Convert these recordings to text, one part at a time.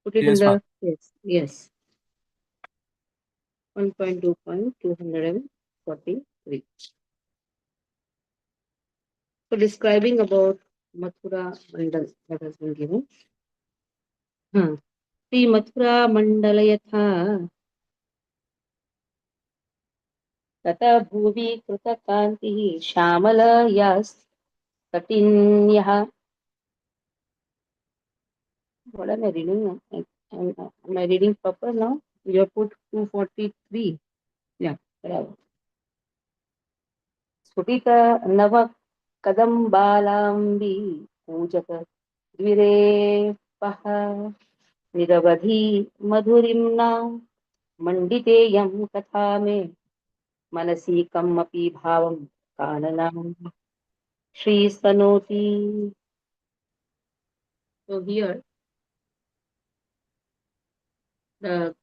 Put it in Yes, ma'am. the yes. Yes. 1.2.243. So describing about Mathura Mandal that has been given. Shri Mathura मंडल यथा तथा भुवि कृतकान्तिः श्यामलयास्तटिन्यः. What am I reading? Am I reading proper now? You have put 243. Yeah. बराबर. स्फुटित नव कदम्बालाम्बी पूजक द्विरेपः निरवधि मधुरिम्ना मण्डितेयं कथा मे मनसि कमपि भावं काननं श्रीस्तनोति. So here the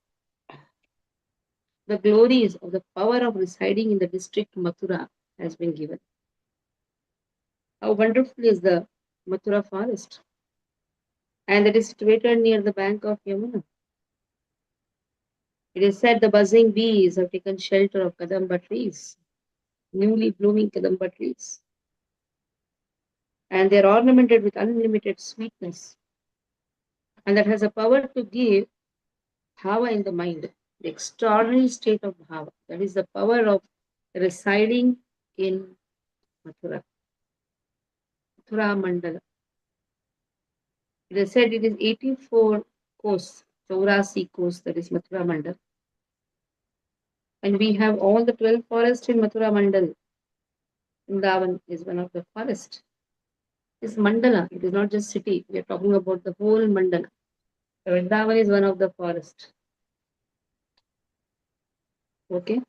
glories of the power of residing in the district Mathura has been given. How wonderful is the Mathura forest, and it is situated near the bank of Yamuna. It is said the buzzing bees have taken shelter of Kadamba trees, newly blooming Kadamba trees, and they are ornamented with unlimited sweetness, and that has a power to give bhava in the mind, the extraordinary state of bhava. That is the power of residing in Mathura, Mathura Mandala. It is said it is 84 coasts, Chaurasi coasts, that is Mathura Mandal. And we have all the 12 forests in Mathura Mandal. Vrindavan is one of the forests. It's mandala, it is not just city. We are talking about the whole mandala. So Vrindavan is one of the forests. Okay.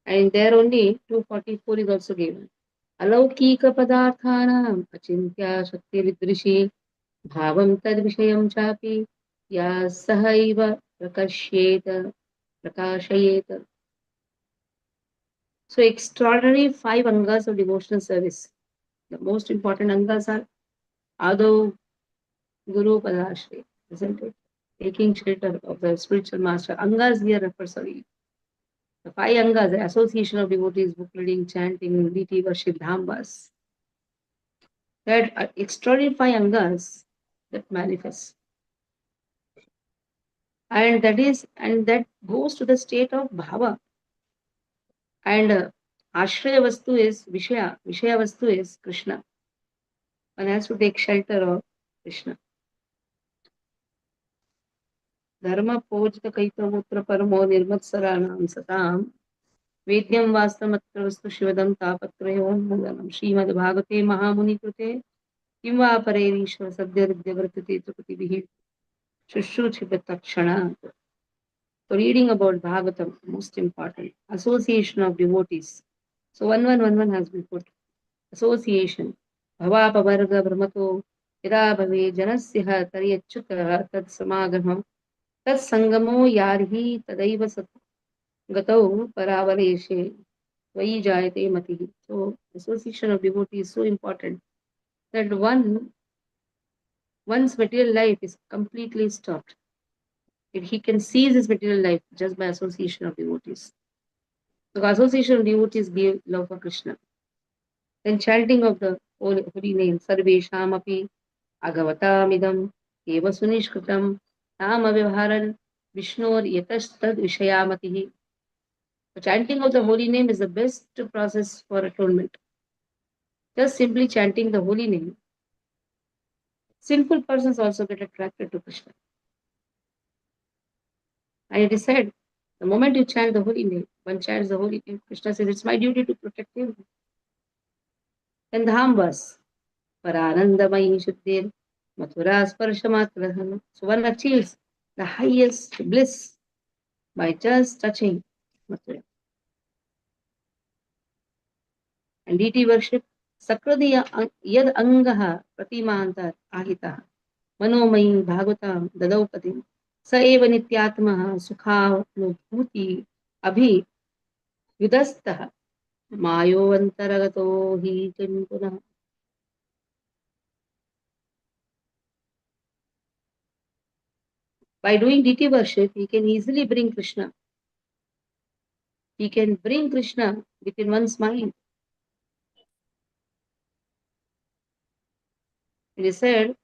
And there only 244 is also given. अलौकिक पदार्थानाम् अचिन्त्या शक्तिरिदृशी भावं तद्विषयं चापि या सहैव प्रकर्ष्येत prakashayet. So extraordinary 5 angas of devotional service. The most important angas are Ado Guru Padashri, isn't it? Taking shelter of the spiritual master. Angas here refers to the 5 angas, the association of devotees, book reading, chanting, deity worship, dhambas. That extraordinary 5 angas that manifest. And that goes to the state of bhava. And ashraya vastu is Vishaya vastu is Krishna. One has to take shelter of Krishna. Dharma pojita kaitamutra paramo nirmatsaranam satam वेद्यं वास्तवमत्र वस्तु शिवदं तापत्रयोन्मूलनं श्रीमद्भागवते महामुनि कृते किं वा परेरीश्वर सद्यर्द्यवर्तते त्रिकृतिभिः शुश्रूषित तत्क्षणात्. So reading about Bhagavatam, most important. Association of devotees. So 1111 has been put. Association. Bhavapavarga brahmato yada bhave janasya taryachyutah tad samagama tad sangamo yarhi tadaiva sat gatau paravaleshe Vai jayate matihi. So association of devotee is so important that one's material life is completely stopped. If he can seize his material life just by association of devotees. So association of devotees give love for Krishna. Then chanting of the holy name, Sarvesham api Agavatamidam Eva Sunishkritam Nam Avivharan Vishnor Yatastad Vishayamatihi. The chanting of the holy name is the best process for atonement. Just simply chanting the holy name, sinful persons also get attracted to Krishna. And it is said, the moment you chant the holy name, one chants the holy name, Krishna says, it's my duty to protect him. Then Dhambas, Paranandamayi Shuddhir, Mathura Sparshamatradhana. So one achieves the highest bliss by just touching Mathura. And deity worship, Sakradiya Yad Angaha Pratimantar Ahitaha. Manomayi Bhagavatam Dadaupati. स एव नित्यात्मः सुखानुभूति अभियुदस्तः मायोऽन्तरगतो हि किं पुनः. By doing deity worship, he can easily bring Krishna. He can bring Krishna within one's mind. It is said,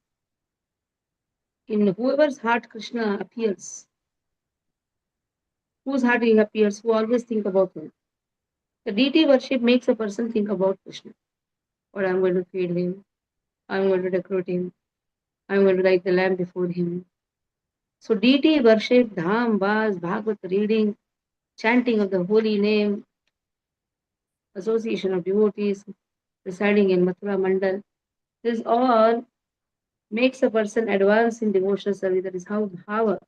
in whoever's heart Krishna appears, whose heart he appears, who always think about him. The deity worship makes a person think about Krishna. Or I'm going to feed him, I'm going to decorate him, I'm going to light the lamp before him. So deity worship, dham, vas, bhagavad reading, chanting of the holy name, association of devotees residing in Mathura Mandal, this all makes a person advance in devotional service. That is how bhava.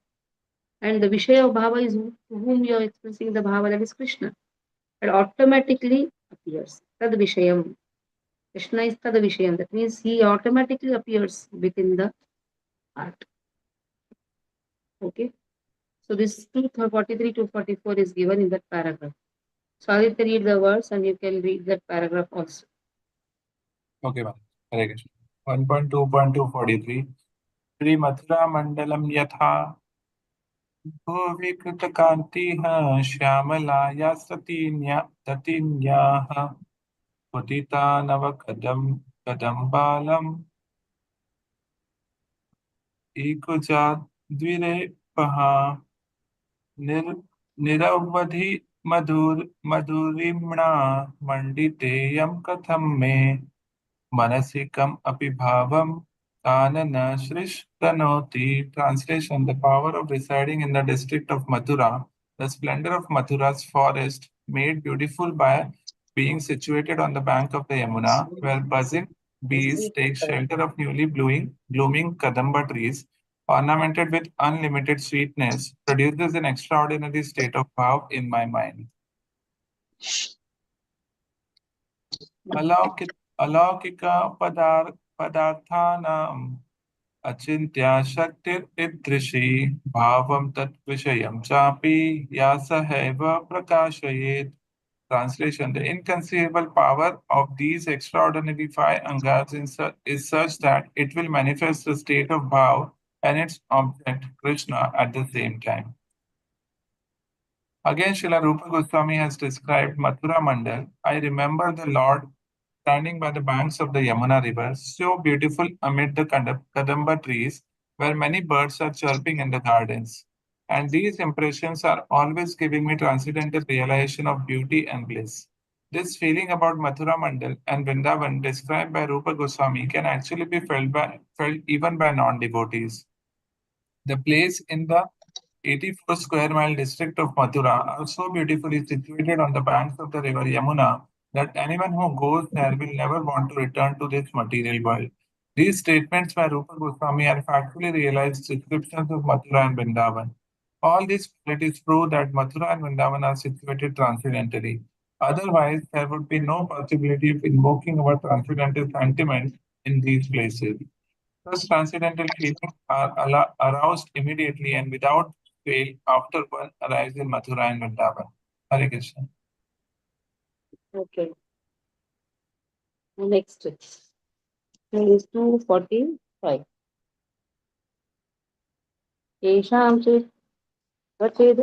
And the Vishaya of bhava is to whom you are expressing the bhava, that is Krishna. It automatically appears. Tad Vishayam. Krishna is Tad Vishayam. That means he automatically appears within the heart. Okay. So this 243 to 44 is given in that paragraph. So I will read the words and you can read that paragraph also. Okay, ma'am. Hare Krishna. 1.2.243 Shri Mathura Mandalam Yatha Bhuvi Kritakantiha Shyamalaya Satinyaha Putita Navakadam Kadambalam Ekujad Dvire Paha Niravadhi Madurimna Manditeyam Katham Me Manasikam Apibhavam Kanana Shrishtanoti. Translation: The power of residing in the district of Mathura, the splendor of Mathura's forest, made beautiful by being situated on the bank of the Yamuna, where buzzing bees take shelter of newly blooming kadamba trees, ornamented with unlimited sweetness, produces an extraordinary state of bhav in my mind. अलौकिक पदार्थानाम् अचिन्त्या शक्तिरिदृशी भावं तद्विषयं चापि या सहैव प्रकाशयेत्. Translation: The inconceivable power of these extraordinary five angas is such that it will manifest the state of bhav and its object, Krishna, at the same time. Again, Srila Rupa Goswami has described Mathura Mandal. I remember the Lord standing by the banks of the Yamuna River, so beautiful amid the kadamba trees, where many birds are chirping in the gardens. And these impressions are always giving me transcendental realization of beauty and bliss. This feeling about Mathura Mandal and Vrindavan described by Rupa Goswami can actually be felt even by non-devotees. The place in the 84 square mile district of Mathura are so beautifully situated on the banks of the river Yamuna that anyone who goes there will never want to return to this material world. These statements by Rupa Goswami are factually realized descriptions of Mathura and Vrindavan. All these qualities prove that Mathura and Vrindavan are situated transcendentally. Otherwise, there would be no possibility of invoking our transcendental sentiments in these places. Such transcendental feelings are aroused immediately and without fail after one arrives in Mathura and Vrindavan. Hare Krishna. Okay. Next is 245. येषां चेत् वचेद्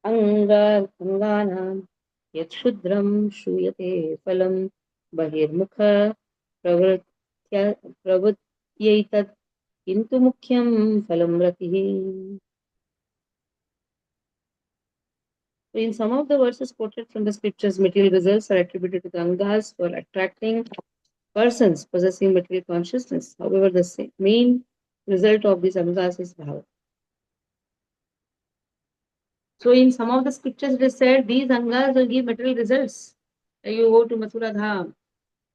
अङ्गानां यत् क्षुद्रं श्रूयते फलं बहिर्मुख प्रवृत्त्यैतत् किन्तु मुख्यं फलं रतिः. So in some of the verses quoted from the scriptures, material results are attributed to the angas for attracting persons possessing material consciousness. However, the main result of these angas is bhava. So in some of the scriptures it is said these angas will give material results. You go to Mathura Dham,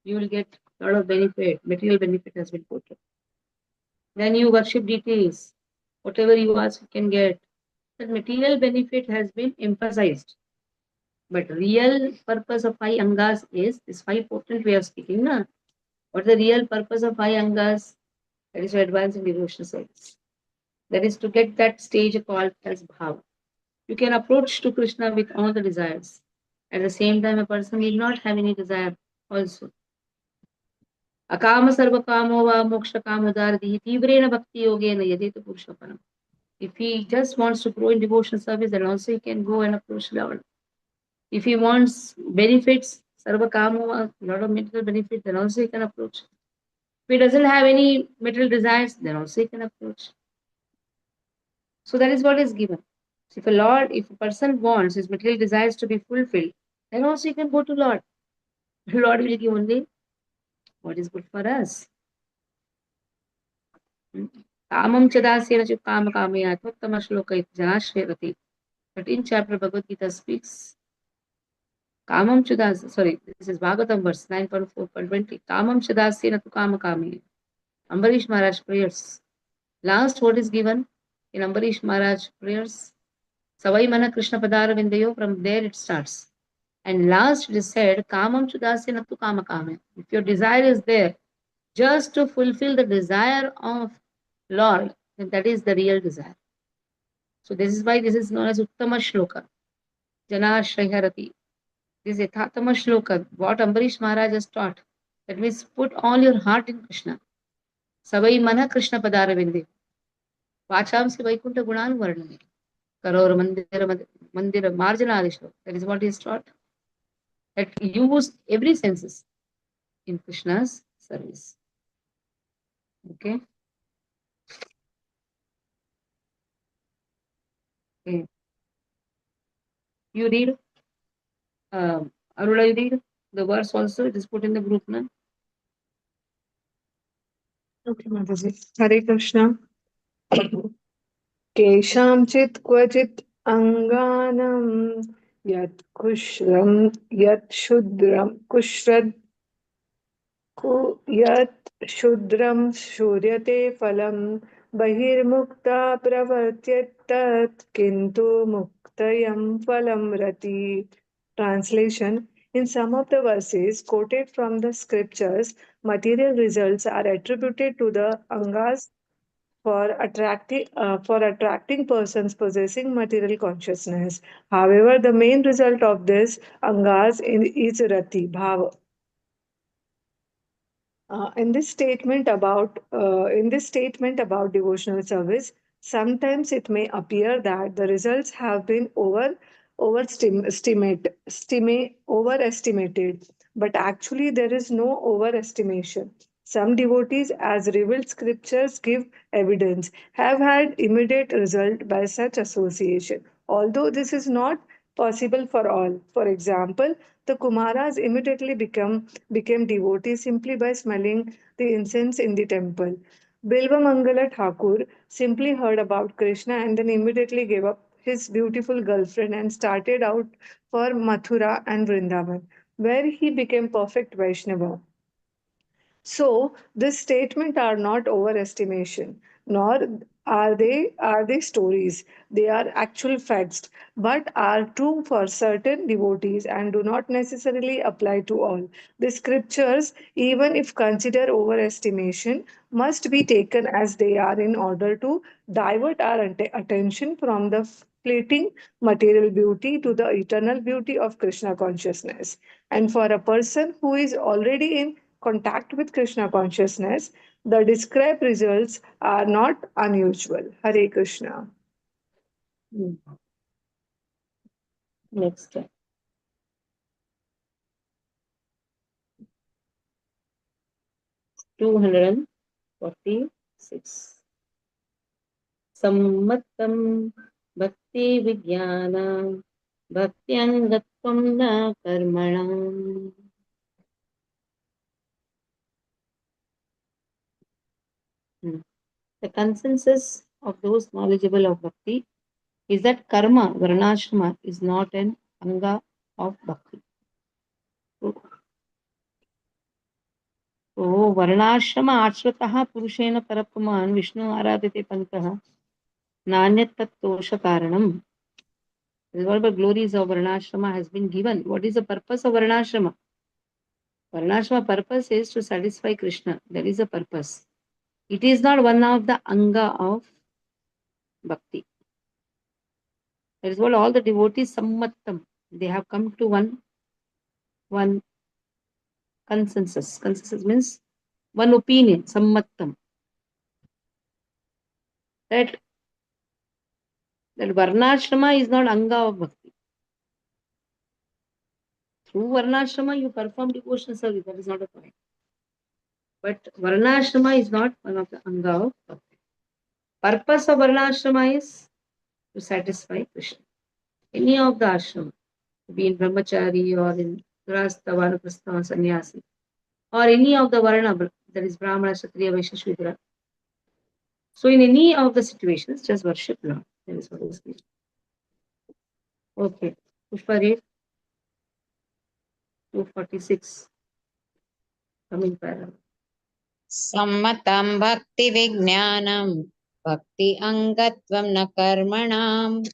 you will get a lot of benefit. Material benefit has been quoted. Then you worship deities. Whatever you ask, you can get. That material benefit has been emphasized. But real purpose of five angas is this five potent way of speaking. Na? What the real purpose of five angas? That is to advance in devotional service. That is to get that stage called as bhava. You can approach to Krishna with all the desires. At the same time, a person need not have any desire also. Akama sarva kamo va moksha kamodardhi tivrena bhakti yogena yadetu purushapanam. If he just wants to grow in devotional service, then also he can go and approach Lord. If he wants benefits, sarva kamo, a lot of material benefits, then also he can approach. If he doesn't have any material desires, then also he can approach. So that is what is given. So if a person wants his material desires to be fulfilled, then also he can go to Lord. Lord will give only what is good for us. Kamam chadasena chu kama kamaya thottama shloka janashrevati. 13th chapter Bhagavad Gita speaks. Kamam chudas, sorry, this is Bhagavatam verse 9.4.20. Kamam chadasena tu kama kamaya. Ambarish Maharaj prayers. Last what is given in Ambarish Maharaj prayers? Savai mana Krishna padara vindayo, from there it starts. And last it is said, Kamam chudasya tu kama kame. If your desire is there, just to fulfill the desire of Lord, then that is the real desire. So this is why this is known as Uttama Shloka. Jana Shriharati. This is Yathatama Shloka, what Ambarish Maharaj has taught. That means put all your heart in Krishna. Savai mana Krishna padara vindayo. Vacham se Vaikuntha gunan varnane. Karor mandira marjana adishlo. That is what he has taught. That use every senses in Krishna's service. Okay. Okay. You read, Arula, you read the verse also. It is put in the group now. Okay, Mataji. Hare Krishna. केषाञ्चित् क्वचित् अङ्गानां यत् कुश्रं यत् शूद्रं कुश्रद् यत् शूद्रं शूर्यते फलं बहिर्मुक्ता प्रवर्त्येत किन्तु मुक्तयं फलं रति. Translation: In some of the verses quoted from the scriptures, material results are attributed to the angas for attracting persons possessing material consciousness. However, the main result of this angas is rati bhava. In this statement about devotional service, sometimes it may appear that the results have been overestimated, but actually there is no overestimation. Some devotees, as revealed scriptures give evidence, have had immediate result by such association. Although this is not possible for all. For example, the Kumaras immediately became devotees simply by smelling the incense in the temple. Bilva Mangala Thakur simply heard about Krishna and then immediately gave up his beautiful girlfriend and started out for Mathura and Vrindavan, where he became perfect Vaishnava. So this statement are not overestimation, nor are they stories. They are actual facts, but are true for certain devotees and do not necessarily apply to all. The scriptures, even if considered overestimation, must be taken as they are in order to divert our attention from the fleeting material beauty to the eternal beauty of Krishna consciousness. And for a person who is already in contact with Krishna consciousness, the described results are not unusual. Hare Krishna. Next. 246. Sammattam bhakti vijnana bhaktyangvatvam na karmanam. The consensus of those knowledgeable of bhakti is that karma, varnashrama, is not an anga of bhakti. So, varnashrama ashratah purushena parapuman Vishnu aradite pantah nanyat tattosha karanam. This is what the glories of varnashrama has been given. What is the purpose of varnashrama? Varnashrama purpose is to satisfy Krishna. That is the purpose. It is not one of the anga of bhakti. That is what all the devotees sammattam. They have come to one consensus. Consensus means one opinion, sammattam, that varnashrama is not anga of bhakti. Through varnashrama, you perform devotional service. That is not a point. But varnashrama is not one of the anga of bhakti. Purpose of varnashrama is to satisfy Krishna. Any of the ashrama, be in brahmachari or in grahastha, vanaprastha, sannyasi, or any of the varna, that is brahmana, kshatriya, vaishya, shudra. So in any of the situations, just worship Lord. That is what is meant. Okay. Pushpa read 246. Coming paragraph. Sammatam bhakti vijnanam bhakti angatvam na karmanam.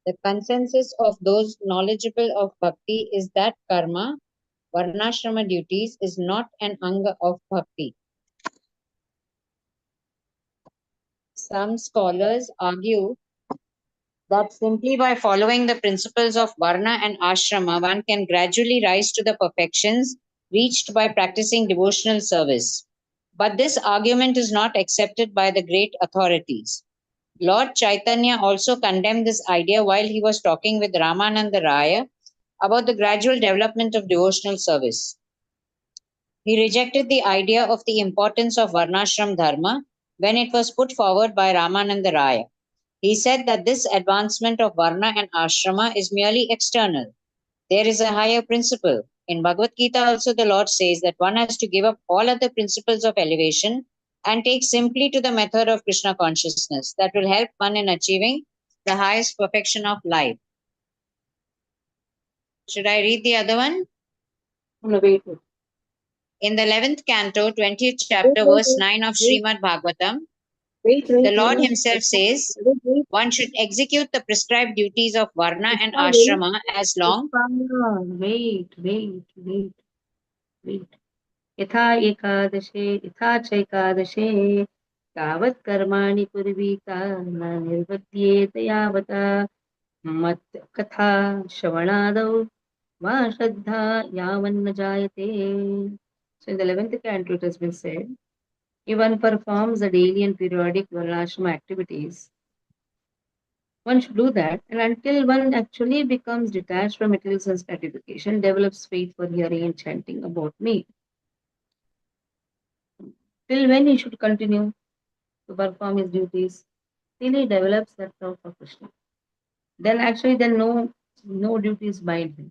The consensus of those knowledgeable of bhakti is that karma, varnashrama duties, is not an anga of bhakti. Some scholars argue that simply by following the principles of varna and ashrama, one can gradually rise to the perfections reached by practicing devotional service. But this argument is not accepted by the great authorities. Lord Chaitanya also condemned this idea while he was talking with Ramananda Raya about the gradual development of devotional service. He rejected the idea of the importance of Varnashram Dharma when it was put forward by Ramananda Raya. He said that this advancement of Varna and Ashrama is merely external. There is a higher principle. In Bhagavad Gita, also, the Lord says that one has to give up all other principles of elevation and take simply to the method of Krishna consciousness that will help one in achieving the highest perfection of life. Should I read the other one? No, wait. In the 11th canto, 20th chapter, verse 9 of Srimad Bhagavatam, the Lord Himself says, one should execute the prescribed duties of Varna and Ashrama as long. Wait. यथा एकादशे यथा चैकादशे तावत् कर्माणि कुर्वीता न निर्बध्येत यावता मत् कथा श्रवणादौ वा श्रद्धा यावन्न जायते. So in the 11th canto it has been said, if one performs the daily and periodic varnashrama activities, one should do that, and until one actually becomes detached from material sense gratification, develops faith for hearing and chanting about me. Till when he should continue to perform his duties? Till he develops that love for Krishna. Then actually no duties bind him.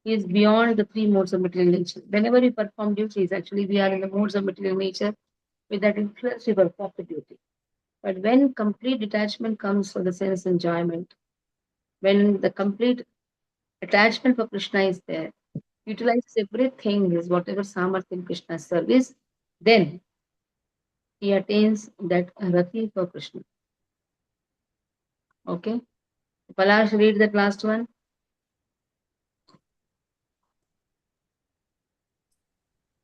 He is beyond the three modes of material nature. Whenever we perform duties, actually we are in the modes of material nature. With that influence, we perform the duty. But when complete detachment comes for the sense enjoyment, when the complete attachment for Krishna is there, utilizes everything, is whatever samartha in Krishna's service, then he attains that rati for Krishna. Okay? Palash, read that last one.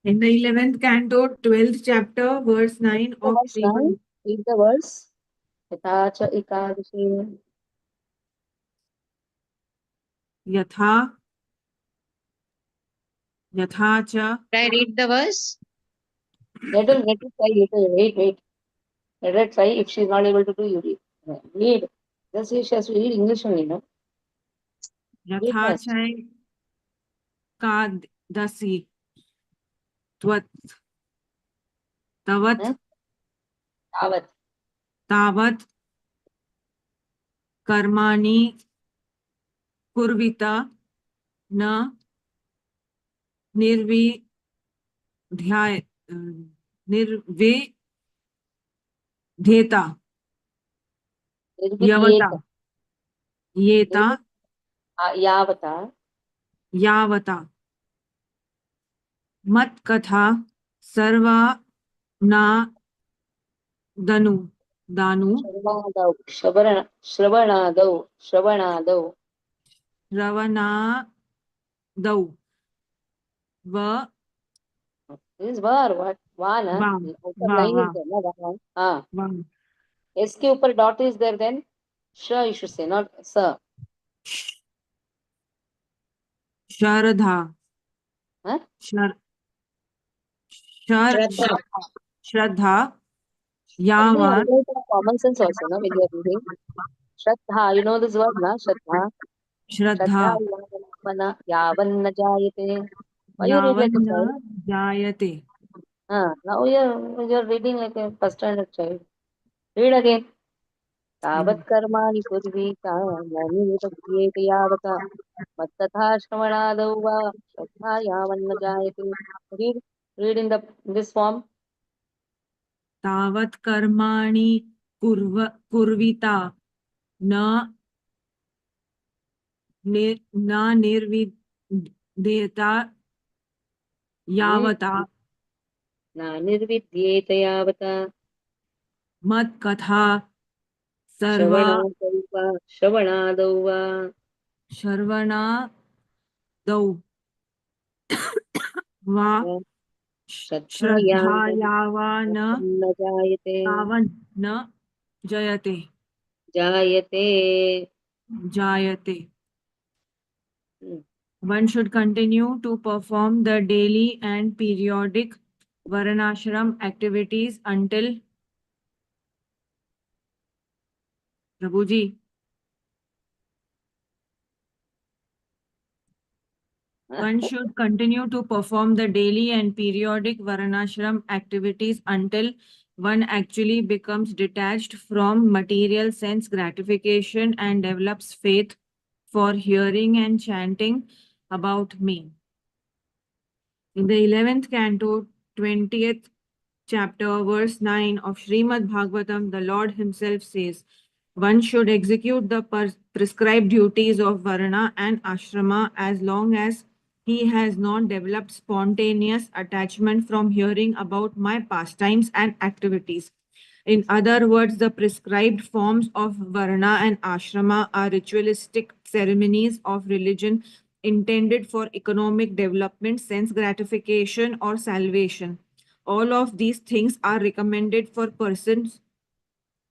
In the 11th canto, 12th chapter, verse 9 of Verse 9, Srimad read the verse. Yatha cha ekadashi. Yatha cha. Should I read the verse? Let her try. Wait. Let her try. If she is not able to do, you read. Read. Just say she has to read English only, no? Read Yatha first. cha kadasi tvat tavat Tavat. tavat karmani kurvita na nirvidhyay nirvidhyeta Nirvidyeta. yavata yeta Yavata. yavata mat katha sarva na danu Shravanadau. ravana dau va This is var. What? Va, na? va Upper va line va is there, na? Va. Ah. va S ke upper dot is there then? Sh you should say, not sa. sharadha Huh? Shar, shar, Shraddha. Shraddha, Again, Yavan, always have common sense also, no, when you are reading. Shraddha, you know this word, na? Shraddha. Shraddha Shraddha, yavan jayate. Why you read like a Yavan child? Jayate. Now you're reading like a first standard child. Read again. तावत् कर्माणि कुर्वीता न निरुपद्येत यावता मत्तथा श्रवणादौ वा श्रद्धा यावन्न जायते. Read in this form. तावत् कर्माणि कुर्विता न निर्विद्येता यावता न निर्विद्येत यावता मत्कथा सर्वा श्रवणादौ वा शर्वणादौ वा श्रद्धायावा श्रद्धायावन्न जायते. तावन् न जयते जायते. जायते. Hmm. One should continue to perform the daily and periodic Varanashram activities until Prabhuji. One should continue to perform the daily and periodic Varanashram activities until one actually becomes detached from material sense gratification and develops faith for hearing and chanting about me. In the 11th canto, 20th chapter, verse 9 of Srimad Bhagavatam, the Lord Himself says, one should execute the prescribed duties of Varna and Ashrama as long as he has not developed spontaneous attachment from hearing about my pastimes and activities. In other words, the prescribed forms of Varna and Ashrama are ritualistic ceremonies of religion intended for economic development, sense gratification, or salvation. All of these things are recommended for persons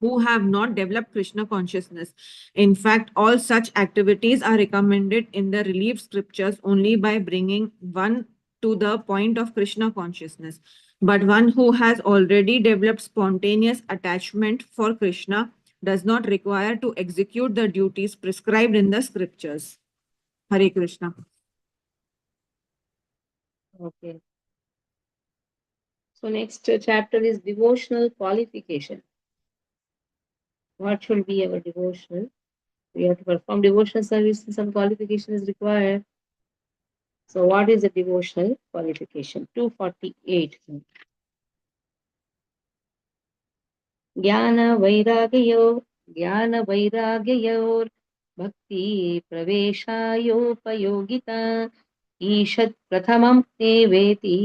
who have not developed Krishna consciousness. In fact, all such activities are recommended in the relief scriptures only by bringing one to the point of Krishna consciousness. But one who has already developed spontaneous attachment for Krishna does not require to execute the duties prescribed in the scriptures. Hare Krishna. Okay. So next chapter is devotional qualification. What should be our devotional? We have to perform devotional service and some qualification is required. So what is the devotional qualification? 248. ज्ञान वैराग्योर भक्ति प्रवेशायोपयोगिता ईषत् प्रथमं ते वेति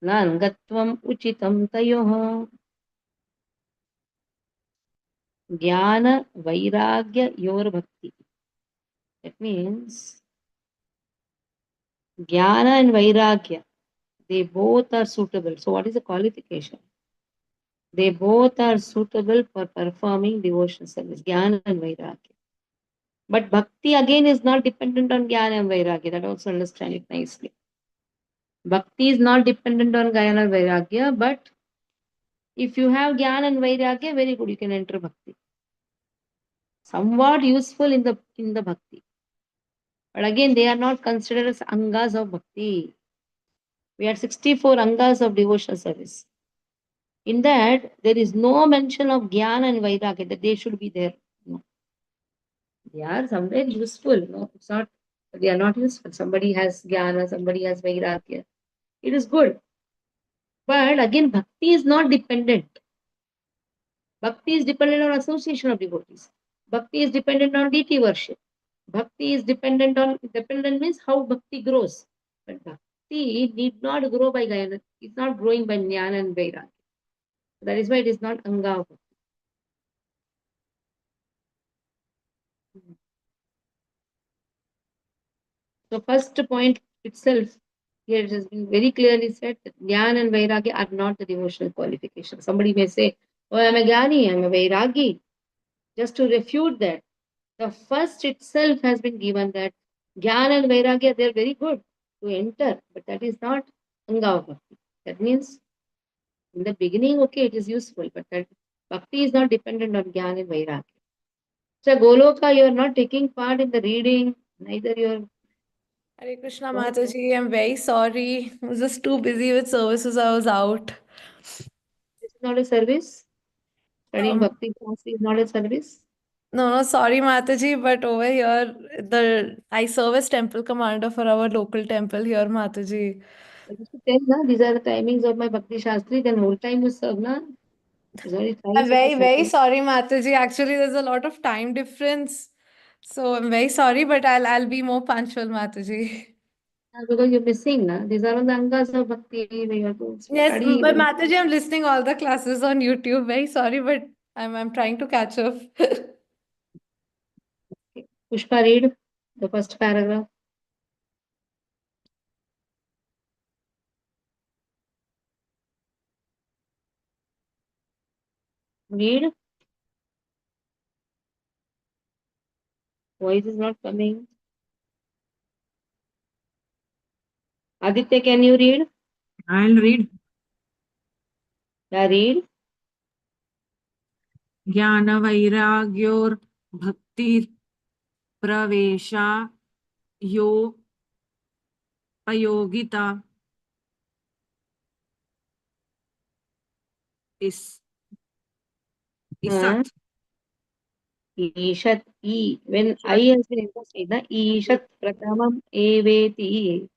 नान्गत्वम् उचितं तयोः. ज्ञान वैराग्य bhakti. That means jnana and vairagya, they both are suitable. So what is the qualification? They both are suitable for performing devotional service, jnana and vairagya. But bhakti again is not dependent on jnana and vairagya. That also understand it nicely. Bhakti is not dependent on jnana and vairagya, but if you have jnana and vairagya, very good, you can enter bhakti. Somewhat useful in the bhakti. But again, they are not considered as angas of bhakti. We had 64 angas of devotional service. In that, there is no mention of jnana and vairagya, that they should be there. No. They are somewhere useful. No, it's not, they are not useful. Somebody has jnana, somebody has vairagya. It is good. But again, bhakti is not dependent. Bhakti is dependent on association of devotees. Bhakti is dependent on deity worship. Bhakti is dependent means how bhakti grows. But bhakti need not grow by jnana. It's not growing by jnana and vairagya. That is why it is not anga of bhakti. So first point itself, here it has been very clearly said that Jnana and Vairagya are not the devotional qualification. Somebody may say, oh, I am a Jnani, I am a Vairagi. Just to refute that, the first itself has been given that Jnana and Vairagya, they are very good. to enter, but that is not anga of bhakti. That means in the beginning, okay, it is useful, but that bhakti is not dependent on jnana and vairagya. So Goloka, you are not taking part in the reading, neither you are. Hare Krishna Mataji, I'm very sorry. I was just too busy with services. I was out. This is not a service. Studying Um, bhakti class is not a service. no, sorry Mataji, but over here, I serve as temple commander for our local temple here, Mataji. I used to tell, na, these are the timings of my Bhakti Shastri, then whole time you serve, na? There's only I'm times of the very, very service. sorry, Mataji. Actually, there's a lot of time difference. So I'm very sorry, but I'll be more punctual, Mataji. Because you're missing, na? These are all the angas of Bhakti, where you have to Yes, study. but Mataji, I'm listening all the classes on YouTube. Very sorry, but I'm trying to catch up. Pushpa, read the first paragraph. Read. Voice is not coming. Aditya, can you read? I'll read. Yeah, read. ज्ञानवैराग्योर् भक्ति प्रवेशा यो अयोगिता is isat Ishat, when I has been emphasized, na? Ishat pratamam eveti.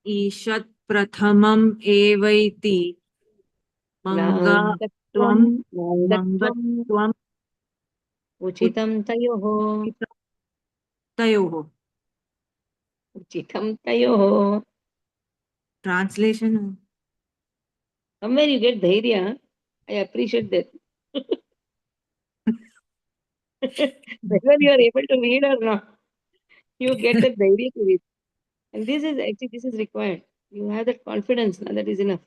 ईषत् प्रथमम् एवैति नाङ्गत्वं मङ्गत्वम् नाङ्गत्वं मङ्गत्वम् उचितं तयोः तयोः उचितं तयोः. Translation. Somewhere you get dhairya. I appreciate that. Whether you are able to read or not, you get that dhairya to read. And this is required. You have that confidence, na, that is enough.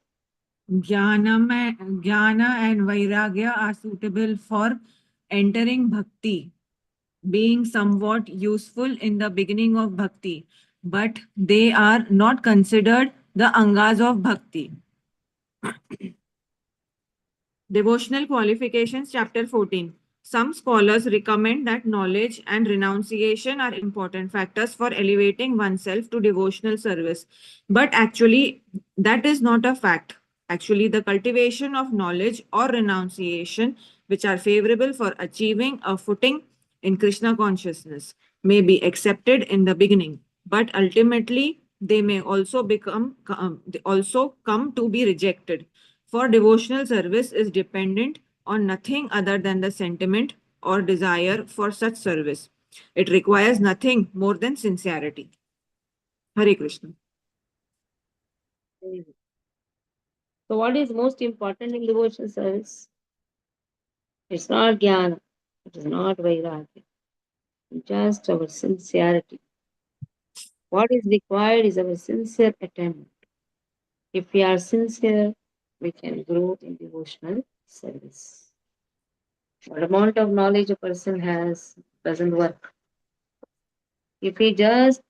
Jnana and Vairagya are suitable for entering bhakti, being somewhat useful in the beginning of bhakti, but they are not considered the angas of bhakti. Devotional Qualifications, Chapter 14. Some scholars recommend that knowledge and renunciation are important factors for elevating oneself to devotional service. But actually, that is not a fact. Actually, the cultivation of knowledge or renunciation, which are favorable for achieving a footing in Krishna consciousness, may be accepted in the beginning, but ultimately they may also come to be rejected. For devotional service is dependent on nothing other than the sentiment or desire for such service. It requires nothing more than sincerity. Hare Krishna. So, what is most important in devotional service? It's not jnana. It is not vairagya. Just our sincerity. What is required is our sincere attempt. If we are sincere, we can grow in devotional service. What amount of knowledge a person has doesn't work. If we just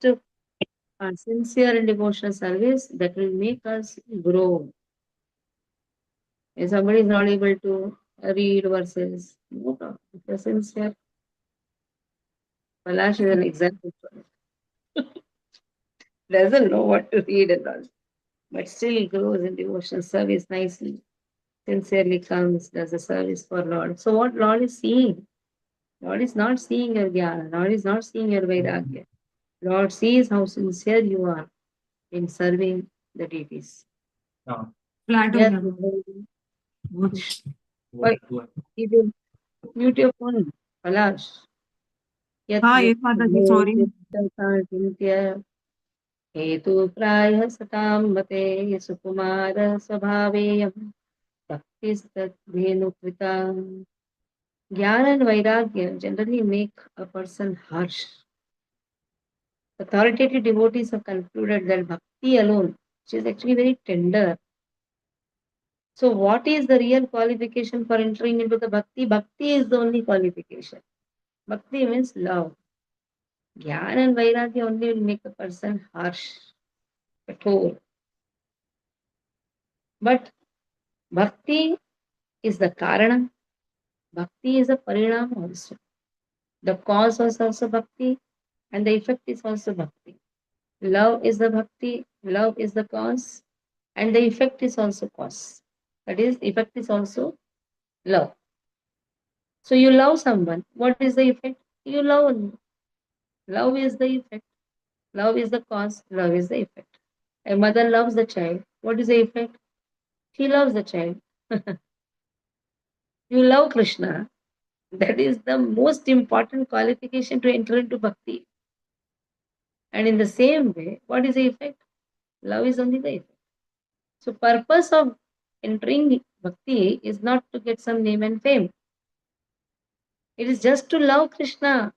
are sincere in devotional service, that will make us grow. If somebody is not able to read verses, no problem. If you're sincere, Palash is an example for it. Doesn't know what to read and all, but still grows in devotional service nicely. Sincerely comes, does the service for Lord. So what Lord is seeing? Lord is not seeing your jnana. Lord is not seeing your vairagya. Lord sees how sincere you are in serving the deities. Flat हो Yes. गया। Why? If you mute your phone, Palash. यत् हाँ ये माता जी sorry चिन्त्य हेतु प्रायः सतां मते सुकुमार स्वभावेयं भक्तिस्तद्धेनुकृता. Jnana and Vairagya generally make a person harsh. Authoritative devotees have concluded that bhakti alone, which is actually very tender. So, what is the real qualification for entering into the bhakti? Bhakti is the only qualification. Bhakti means love. Jnana and Vairagya only will make a person harsh. kathor. But bhakti is the karana. Bhakti is a parinam also. The cause was also bhakti, and the effect is also bhakti. Love is the bhakti, love is the cause, and the effect is also cause. That is, effect is also love. So you love someone. What is the effect? You love only. Love is the effect. Love is the cause. Love is the effect. A mother loves the child. What is the effect? She loves the child. You love Krishna. That is the most important qualification to enter into bhakti. And in the same way, what is the effect? Love is only the effect. So purpose of entering bhakti is not to get some name and fame. It is just to love Krishna.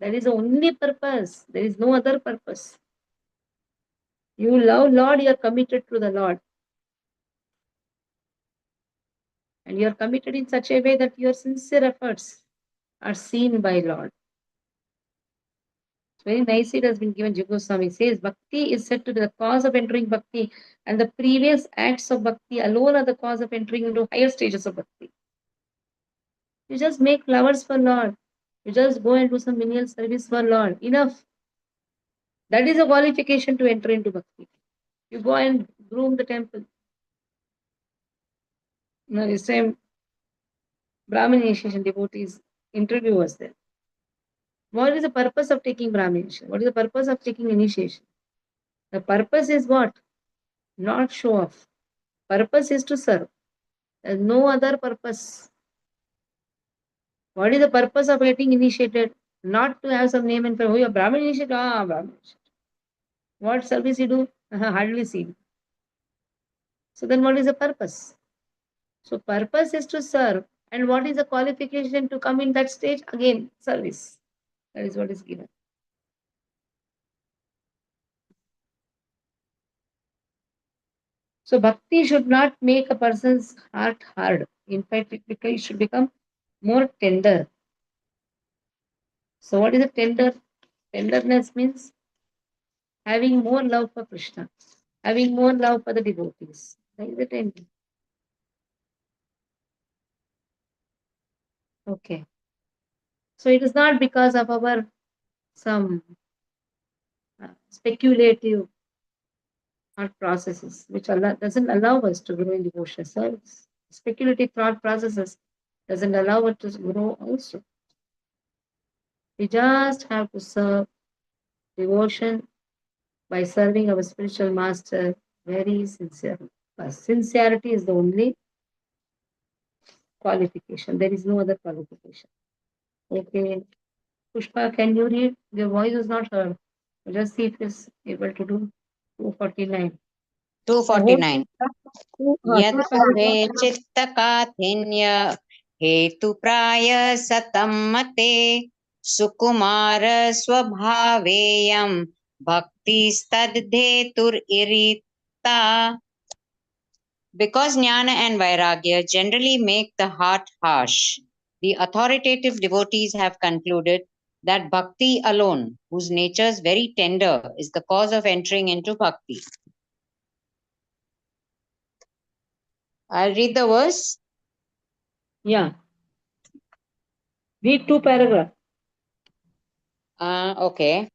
That is the only purpose. There is no other purpose. You love Lord, you are committed to the Lord. And you are committed in such a way that your sincere efforts are seen by Lord. Very nicely it has been given. Jiva Goswami says, Bhakti is said to be the cause of entering Bhakti, and the previous acts of Bhakti alone are the cause of entering into higher stages of Bhakti. You just make flowers for Lord. You just go and do some menial service for Lord. Enough. That is a qualification to enter into Bhakti. You go and groom the temple. Now, this time, Brahmin initiation devotees interview was there. What is the purpose of taking Brahmin initiation? What is the purpose of taking initiation? The purpose is what? Not show off. Purpose is to serve. There is no other purpose. What is the purpose of getting initiated? Not to have some name and fame. Oh, you are Brahmin initiated? Ah, Brahmin initiated. What service you do? Hardly seen. So then what is the purpose? So purpose is to serve. And what is the qualification to come in that stage? Again, service. That is what is given. So bhakti should not make a person's heart hard. In fact, it should become more tender. So what is a tender? Tenderness means having more love for Krishna, having more love for the devotees. That is the tender. Okay. So it is not because of our some speculative thought processes, which Allah doesn't allow us to grow in devotional service. Speculative thought processes doesn't allow us to grow also. We just have to serve devotion by serving our spiritual master very sincerely. Sincerity is the only qualification. There is no other qualification. Okay. Pushpa, can you read? Your voice is not heard. Just see if it's able to do 249. 249. Two यत्पठे चित्तकाठिन्य हेतुप्राय सतं मते सुकुमार स्वभावेयं भक्तिस्तद्धेतुरिता. Because jnana and vairagya generally make the heart harsh, the authoritative devotees have concluded that bhakti alone, whose nature is very tender, is the cause of entering into bhakti. I'll read the verse. Yeah. Read 2 paragraphs. Okay.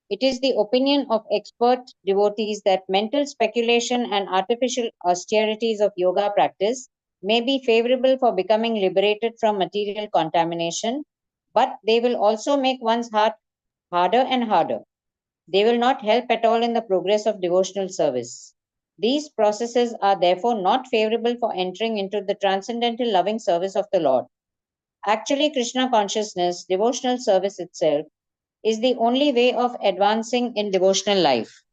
It is the opinion of expert devotees that mental speculation and artificial austerities of yoga practice may be favorable for becoming liberated from material contamination, but they will also make one's heart harder and harder. They will not help at all in the progress of devotional service. These processes are therefore not favorable for entering into the transcendental loving service of the Lord. Actually, Krishna consciousness, devotional service itself, is the only way of advancing in devotional life.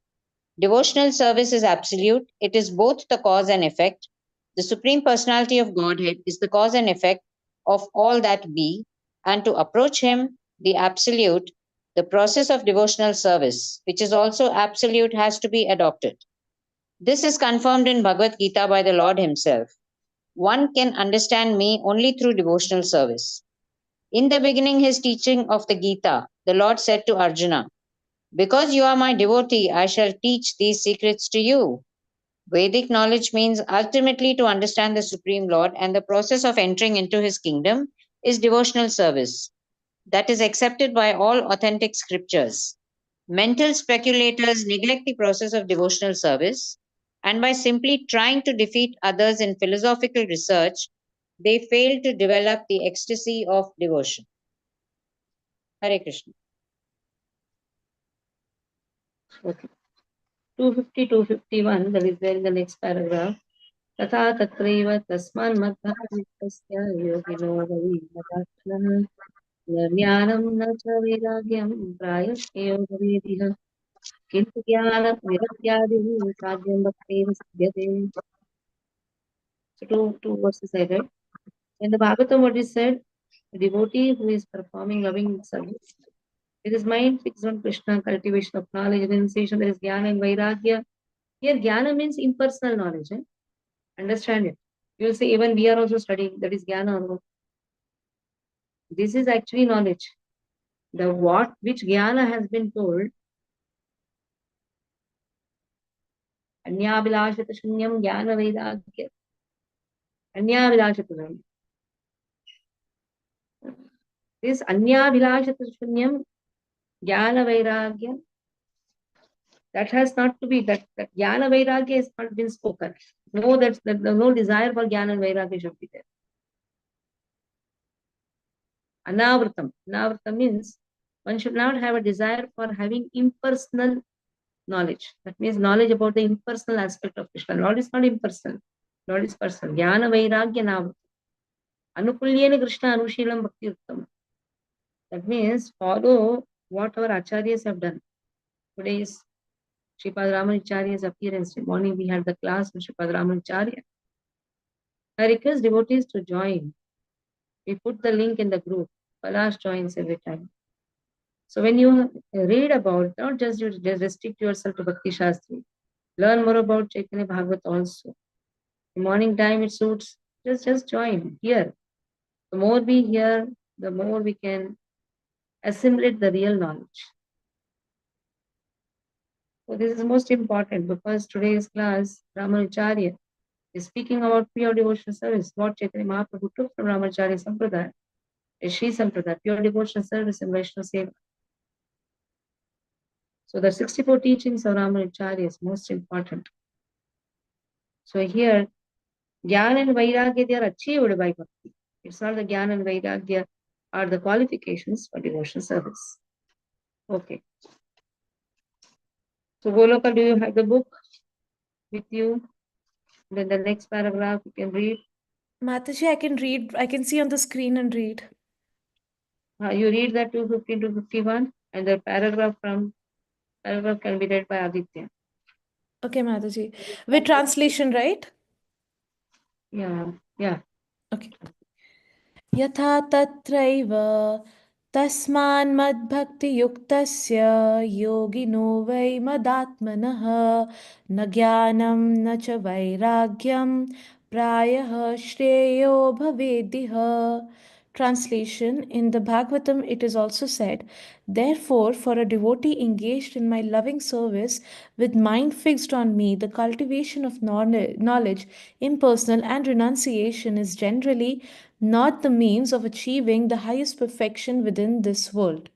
Devotional service is absolute, it is both the cause and effect. The Supreme Personality of Godhead is the cause and effect of all that be, and to approach Him, the Absolute, the process of devotional service, which is also absolute, has to be adopted. This is confirmed in Bhagavad Gita by the Lord Himself. One can understand me only through devotional service. In the beginning, his teaching of the Gita, the Lord said to Arjuna, Because you are my devotee, I shall teach these secrets to you. Vedic knowledge means ultimately to understand the Supreme Lord, and the process of entering into his kingdom is devotional service that is accepted by all authentic scriptures. Mental speculators neglect the process of devotional service, and by simply trying to defeat others in philosophical research, they fail to develop the ecstasy of devotion. Hare Krishna. Okay. 250, 251, that is there in the next paragraph. तथा तत्रैव तस्मान् मद्भक्तियुक्तस्य योगिनो रविमदात्मनः न ज्ञानं न च वैराग्यं प्रायश्चयोगवेदिः किन्तु ज्ञानवैराग्यादिः साध्यं भक्तेन सिद्ध्यते. So two verses I read. In the Bhagavatam, what is said, the devotee who is performing loving service with his mind fixed on Krishna, cultivation of knowledge, renunciation, there is jnana and vairagya. Here, jnana means impersonal knowledge. Understand it. You will say, even we are also studying, that is jnana. This is actually knowledge. The what which jnana has been told, Anyabhilashata shunyam jnana vairagya. Anyabhilashata. This Anyabhilashata shunyam jnana vairagya, that has not to be, that jnana vairagya has not been spoken. No, that no desire for jnana and vairagya should be there. Anavritam. Anavritam means one should not have a desire for having impersonal knowledge. That means knowledge about the impersonal aspect of Krishna. Lord is not impersonal. Lord is personal. Jnana vairagya navritam. Anukulyena Krishna anushilam bhakti uttam. That means follow what our acharyas have done. Today is Sripad Ramanacharya's appearance. Morning we had the class with Sripad Ramanacharya. I request devotees to join. We put the link in the group. Palash joins every time. So when you read about, not just you just restrict yourself to Bhakti Shastri. Learn more about Chaitanya Bhagavat also. The morning time it suits. Just join here. The more we hear, the more we can assimilate the real knowledge. So this is most important because today's class, Ramanacharya, is speaking about pure devotional service. What Chaitanya Mahaprabhu took from Ramanacharya Sampradaya is Sri Sampradaya, pure devotional service and Vaishnava Seva. So the 64 teachings of Ramanacharya is most important. So here, Jnana and Vairagya, they are achieved by Bhakti. It's not the Jnana and Vairagya are the qualifications for devotional service. Okay. So Goloka, do you have the book with you? Then the next paragraph you can read. Mataji, I can read. I can see on the screen and read. You read that 250 to 51 and the paragraph can be read by Aditya. Okay, Mataji. With translation, right? Yeah. Okay. यथा तत्रैव तस्मान्मद्भक्तियुक्तस्य योगिनो वै मदात्मनः न ज्ञानं न च वैराग्यं प्रायः श्रेयो भवेदिह. Translation: in the Bhagavatam, it is also said, therefore, for a devotee engaged in my loving service with mind fixed on me, the cultivation of knowledge, impersonal, and renunciation is generally not the means of achieving the highest perfection within this world.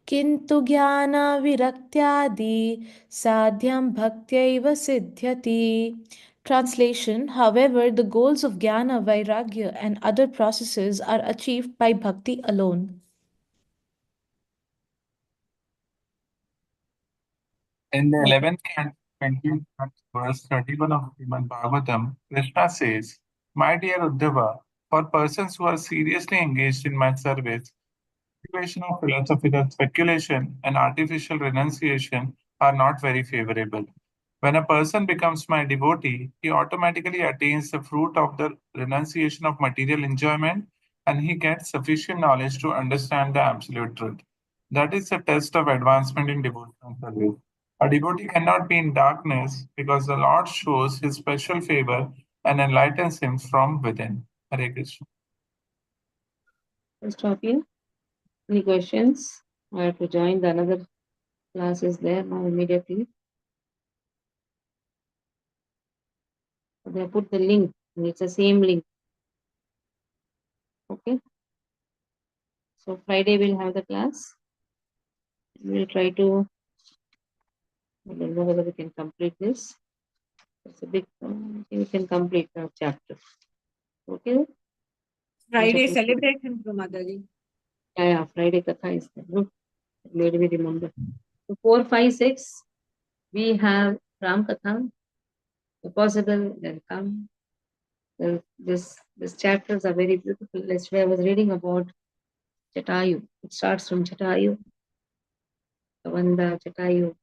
किन्तु ज्ञानविरक्त्यादि साध्यं भक्त्यैव सिद्ध्यति. Translation: however, the goals of jnana, vairagya, and other processes are achieved by bhakti alone. In the 11th and 20th verse 31 of Srimad Bhagavatam, Krishna says, my dear Uddhava, for persons who are seriously engaged in my service, cultivation of philosophical speculation and artificial renunciation are not very favorable. When a person becomes my devotee, he automatically attains the fruit of the renunciation of material enjoyment and he gets sufficient knowledge to understand the absolute truth. That is the test of advancement in devotional service. A devotee cannot be in darkness because the Lord shows his special favor and enlightens him from within. Hare Krishna. I'll stop you. Any questions? I have to join the another classes there now immediately. They put the link, and it's the same link. Okay. So Friday we'll have the class. We'll try to. I don't know whether we can complete this. It's a big. We can complete the chapter. Okay. Friday Chapter- celebration from Mataji. Yeah, Friday Katha is there. Good. It made me remember. So 4, 5, 6, we have Ram Katha. If possible, then come. This chapters are very beautiful. Yesterday I was reading about Jatayu. It starts from Jatayu. Kavanda, Jatayu,